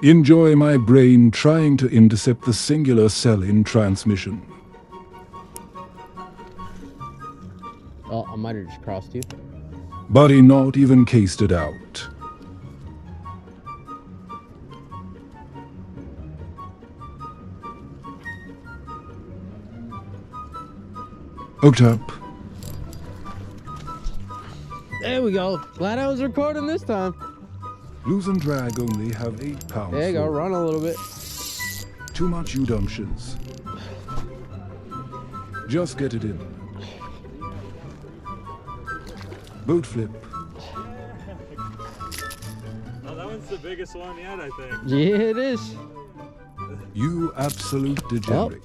Enjoy my brain trying to intercept the singular cell in transmission. Oh, I might have just crossed you. Body not even cased it out. Hooked up. There we go. Glad I was recording this time. Lose and drag only have 8 pounds. There you go. Run a little bit. Too much udumptions. Just get it in. Boat flip. Oh, that one's the biggest one yet, I think. Yeah, it is. You absolute degenerate.